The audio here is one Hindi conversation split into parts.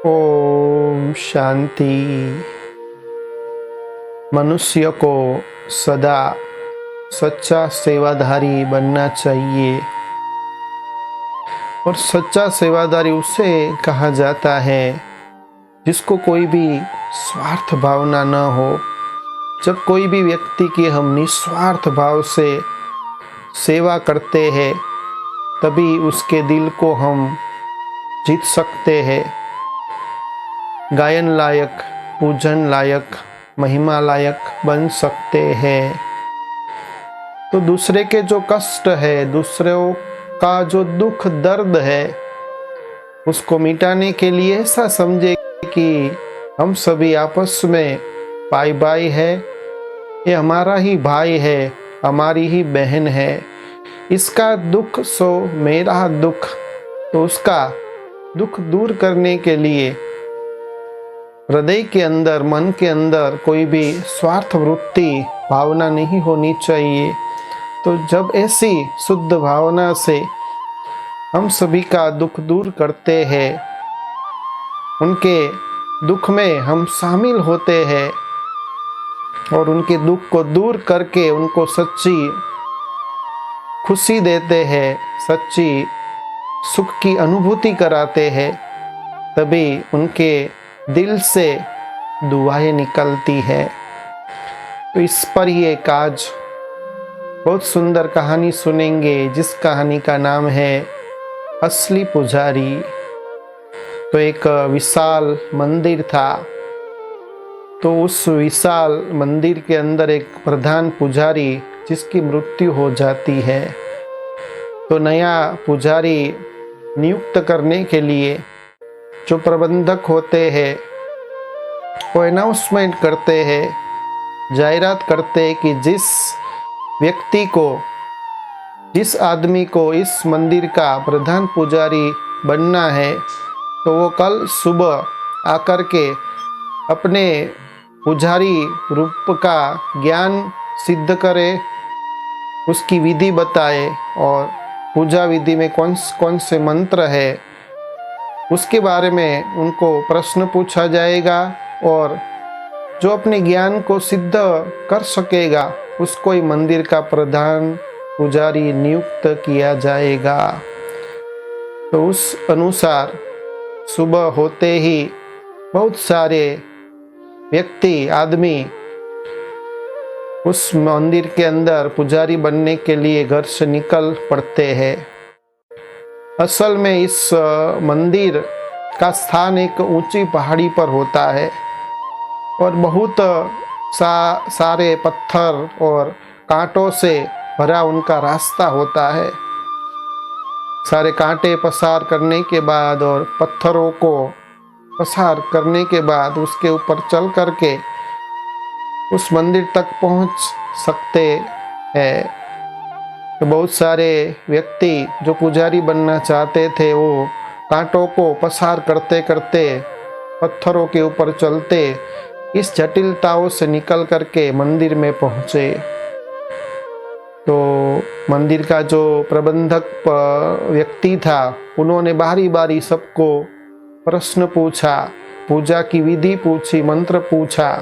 ओम शांति। मनुष्य को सदा सच्चा सेवाधारी बनना चाहिए और सच्चा सेवाधारी उसे कहा जाता है जिसको कोई भी स्वार्थ भावना न हो। जब कोई भी व्यक्ति की हम निस्वार्थ भाव से सेवा करते हैं तभी उसके दिल को हम जीत सकते हैं। गायन लायक, पूजन लायक, महिमा लायक बन सकते हैं। तो दूसरे के जो कष्ट है, दूसरों का जो दुख दर्द है, उसको मिटाने के लिए ऐसा समझे कि हम सभी आपस में भाई भाई है, ये हमारा ही भाई है, हमारी ही बहन है। इसका दुख सो मेरा दुख, तो उसका दुख दूर करने के लिए हृदय के अंदर, मन के अंदर कोई भी स्वार्थ वृत्ति भावना नहीं होनी चाहिए। तो जब ऐसी शुद्ध भावना से हम सभी का दुख दूर करते हैं, उनके दुख में हम शामिल होते हैं और उनके दुख को दूर करके उनको सच्ची खुशी देते हैं, सच्ची सुख की अनुभूति कराते हैं, तभी उनके दिल से दुआएं निकलती है। तो इस पर ही एक आज बहुत सुंदर कहानी सुनेंगे, जिस कहानी का नाम है असली पुजारी। तो एक विशाल मंदिर था। तो उस विशाल मंदिर के अंदर एक प्रधान पुजारी जिसकी मृत्यु हो जाती है। तो नया पुजारी नियुक्त करने के लिए जो प्रबंधक होते हैं वो अनाउंसमेंट करते हैं, जाहिरात करते हैं कि जिस व्यक्ति को, जिस आदमी को इस मंदिर का प्रधान पुजारी बनना है तो वो कल सुबह आकर के अपने पुजारी रूप का ज्ञान सिद्ध करे, उसकी विधि बताए और पूजा विधि में कौन कौन से मंत्र है उसके बारे में उनको प्रश्न पूछा जाएगा और जो अपने ज्ञान को सिद्ध कर सकेगा उसको ही मंदिर का प्रधान पुजारी नियुक्त किया जाएगा। तो उस अनुसार सुबह होते ही बहुत सारे व्यक्ति, आदमी उस मंदिर के अंदर पुजारी बनने के लिए घर से निकल पड़ते हैं। असल में इस मंदिर का स्थान एक ऊंची पहाड़ी पर होता है और बहुत सारे पत्थर और कांटों से भरा उनका रास्ता होता है। सारे कांटे पसार करने के बाद और पत्थरों को पसार करने के बाद उसके ऊपर चल करके उस मंदिर तक पहुंच सकते हैं। तो बहुत सारे व्यक्ति जो पुजारी बनना चाहते थे वो कांटों को पसार करते करते, पत्थरों के ऊपर चलते, इस जटिलताओं से निकल करके मंदिर में पहुंचे। तो मंदिर का जो प्रबंधक व्यक्ति था उन्होंने बारी बारी सबको प्रश्न पूछा, पूजा की विधि पूछी, मंत्र पूछा।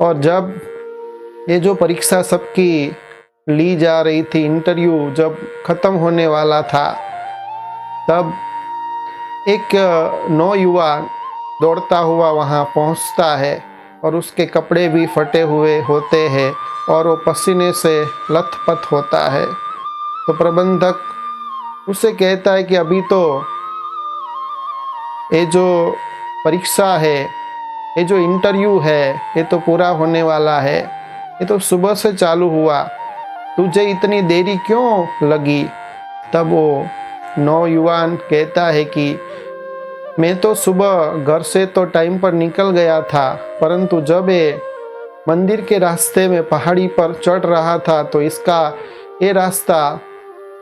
और जब ये जो परीक्षा सबकी ली जा रही थी, इंटरव्यू जब खत्म होने वाला था, तब एक नौयुवा दौड़ता हुआ वहां पहुंचता है और उसके कपड़े भी फटे हुए होते हैं और वो पसीने से लथपथ होता है। तो प्रबंधक उसे कहता है कि अभी तो ये जो परीक्षा है, ये जो इंटरव्यू है, ये तो पूरा होने वाला है, ये तो सुबह से चालू हुआ, तुझे इतनी देरी क्यों लगी? तब वो नौयुवान कहता है कि मैं तो सुबह घर से तो टाइम पर निकल गया था, परंतु जब ये मंदिर के रास्ते में पहाड़ी पर चढ़ रहा था तो इसका ये रास्ता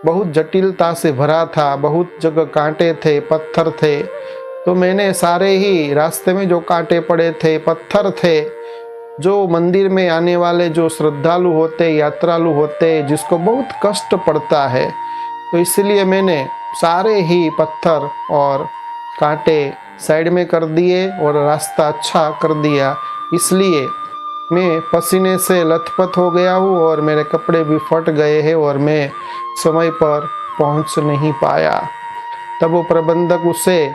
बहुत जटिलता से भरा था, बहुत जगह कांटे थे, पत्थर थे। तो मैंने सारे ही रास्ते में जो कांटे पड़े थे, पत्थर थे, जो मंदिर में आने वाले जो श्रद्धालु होते, यात्रालु होते, जिसको बहुत कष्ट पड़ता है, तो इसलिए मैंने सारे ही पत्थर और कांटे साइड में कर दिए और रास्ता अच्छा कर दिया, इसलिए मैं पसीने से लथपथ हो गया हूँ और मेरे कपड़े भी फट गए हैं और मैं समय पर पहुँच नहीं पाया। तब वो प्रबंधक उससे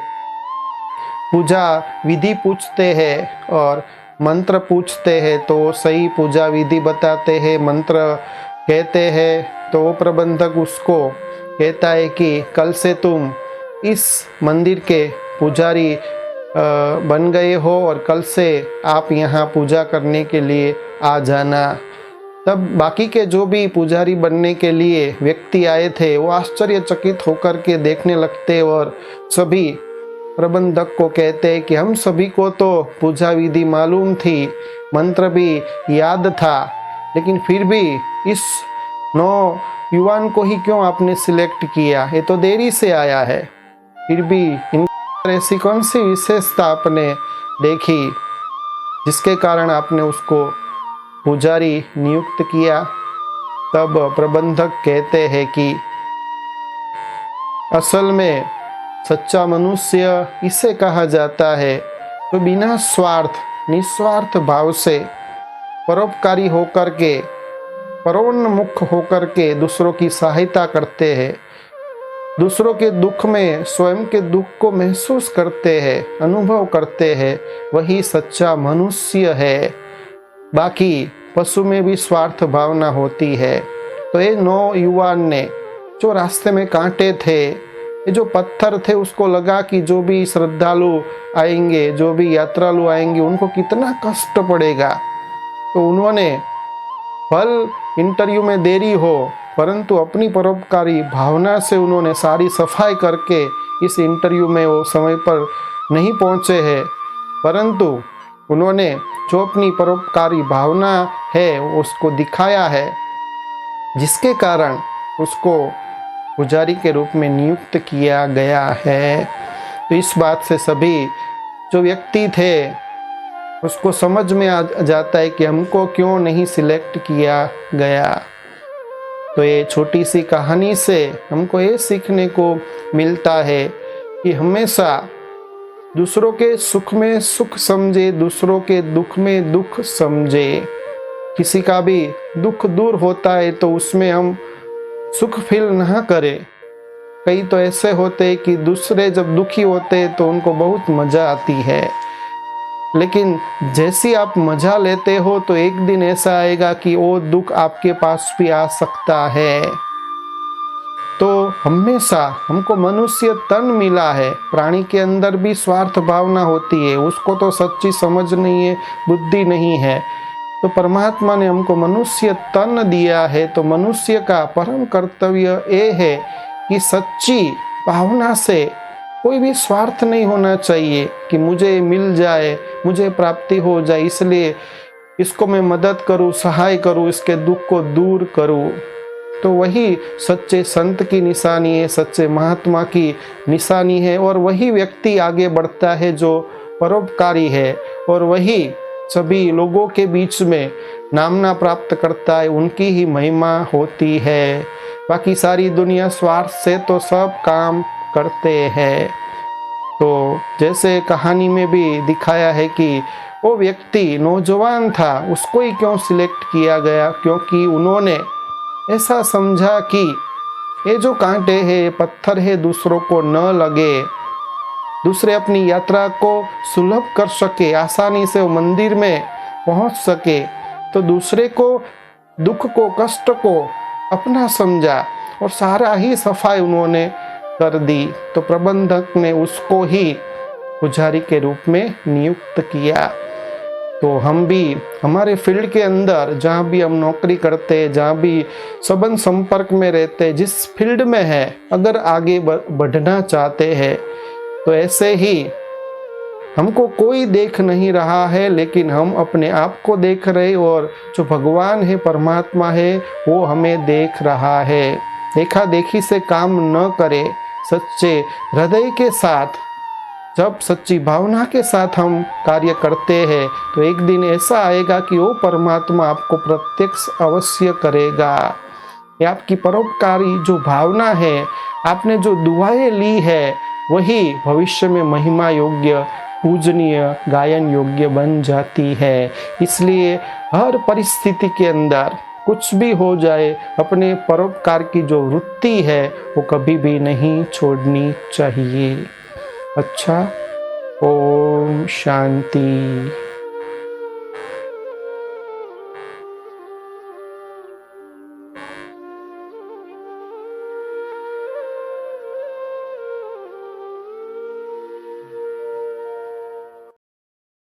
पूजा विधि पूछते हैं और मंत्र पूछते हैं, तो वो सही पूजा विधि बताते हैं, मंत्र कहते हैं। तो वो प्रबंधक उसको कहता है कि कल से तुम इस मंदिर के पुजारी बन गए हो और कल से आप यहाँ पूजा करने के लिए आ जाना। तब बाकी के जो भी पुजारी बनने के लिए व्यक्ति आए थे वो आश्चर्यचकित होकर के देखने लगते और सभी प्रबंधक को कहते हैं कि हम सभी को तो पूजा विधि मालूम थी, मंत्र भी याद था, लेकिन फिर भी इस नौयुवान को ही क्यों आपने सिलेक्ट किया? ये तो देरी से आया है। फिर भी इन ऐसी कौन सी विशेषता आपने देखी जिसके कारण आपने उसको पुजारी नियुक्त किया? तब प्रबंधक कहते हैं कि असल में सच्चा मनुष्य इसे कहा जाता है तो बिना स्वार्थ निस्वार्थ भाव से परोपकारी होकर के, परोन्मुख होकर के दूसरों की सहायता करते हैं, दूसरों के दुख में स्वयं के दुख को महसूस करते हैं, अनुभव करते हैं, वही सच्चा मनुष्य है। बाकी पशु में भी स्वार्थ भावना होती है। तो ये नौयुवान ने जो रास्ते में कांटे थे, ये जो पत्थर थे, उसको लगा कि जो भी श्रद्धालु आएंगे, जो भी यात्रालु आएंगे, उनको कितना कष्ट पड़ेगा। तो उन्होंने फल इंटरव्यू में देरी हो, परंतु अपनी परोपकारी भावना से उन्होंने सारी सफाई करके इस इंटरव्यू में वो समय पर नहीं पहुंचे हैं, परंतु उन्होंने जो अपनी परोपकारी भावना है उसको दिखाया है, जिसके कारण उसको पुजारी के रूप में नियुक्त किया गया है। तो इस बात से सभी जो व्यक्ति थे उसको समझ में आ जाता है कि हमको क्यों नहीं सिलेक्ट किया गया। तो ये छोटी सी कहानी से हमको ये सीखने को मिलता है कि हमेशा दूसरों के सुख में सुख समझे, दूसरों के दुख में दुख समझे। किसी का भी दुख दूर होता है तो उसमें हम सुख फील ना करें। कई तो ऐसे होते हैं कि दूसरे जब दुखी होते हैं तो उनको बहुत मजा आती है, लेकिन जैसी आप मजा लेते हो तो एक दिन ऐसा आएगा कि वो दुख आपके पास भी आ सकता है। तो हमेशा हमको मनुष्य तन मिला है, प्राणी के अंदर भी स्वार्थ भावना होती है, उसको तो सच्ची समझ नहीं है, बुद्धि नहीं है। तो परमात्मा ने हमको मनुष्य तन दिया है, तो मनुष्य का परम कर्तव्य ये है कि सच्ची भावना से कोई भी स्वार्थ नहीं होना चाहिए कि मुझे मिल जाए, मुझे प्राप्ति हो जाए, इसलिए इसको मैं मदद करूं, सहाय करूं, इसके दुख को दूर करूं। तो वही सच्चे संत की निशानी है, सच्चे महात्मा की निशानी है, और वही व्यक्ति आगे बढ़ता है जो परोपकारी है, और वही सभी लोगों के बीच में नामना प्राप्त करता है, उनकी ही महिमा होती है। बाकी सारी दुनिया स्वार्थ से तो सब काम करते हैं। तो जैसे कहानी में भी दिखाया है कि वो व्यक्ति नौजवान था, उसको ही क्यों सिलेक्ट किया गया? क्योंकि उन्होंने ऐसा समझा कि ये जो कांटे हैं, पत्थर है, दूसरों को न लगे, दूसरे अपनी यात्रा को सुलभ कर सके, आसानी से वो मंदिर में पहुंच सके, तो दूसरे को दुख को, कष्ट को अपना समझा और सारा ही सफाई उन्होंने कर दी। तो प्रबंधक ने उसको ही पुजारी के रूप में नियुक्त किया। तो हम भी हमारे फील्ड के अंदर जहाँ भी हम नौकरी करते हैं, जहाँ भी संबंध संपर्क में रहते हैं, जिस फील्ड में है, अगर आगे बढ़ना चाहते हैं तो ऐसे ही हमको कोई देख नहीं रहा है, लेकिन हम अपने आप को देख रहे, और जो भगवान है, परमात्मा है, वो हमें देख रहा है। देखा देखी से काम न करे, सच्चे हृदय के साथ, जब सच्ची भावना के साथ हम कार्य करते हैं तो एक दिन ऐसा आएगा कि वो परमात्मा आपको प्रत्यक्ष अवश्य करेगा। ये आपकी परोपकारी जो भावना है, आपने जो दुआएं ली है, वही भविष्य में महिमा योग्य, पूजनीय, गायन योग्य बन जाती है। इसलिए हर परिस्थिति के अंदर कुछ भी हो जाए, अपने परोपकार की जो वृत्ति है वो कभी भी नहीं छोड़नी चाहिए। अच्छा, ओम शांति।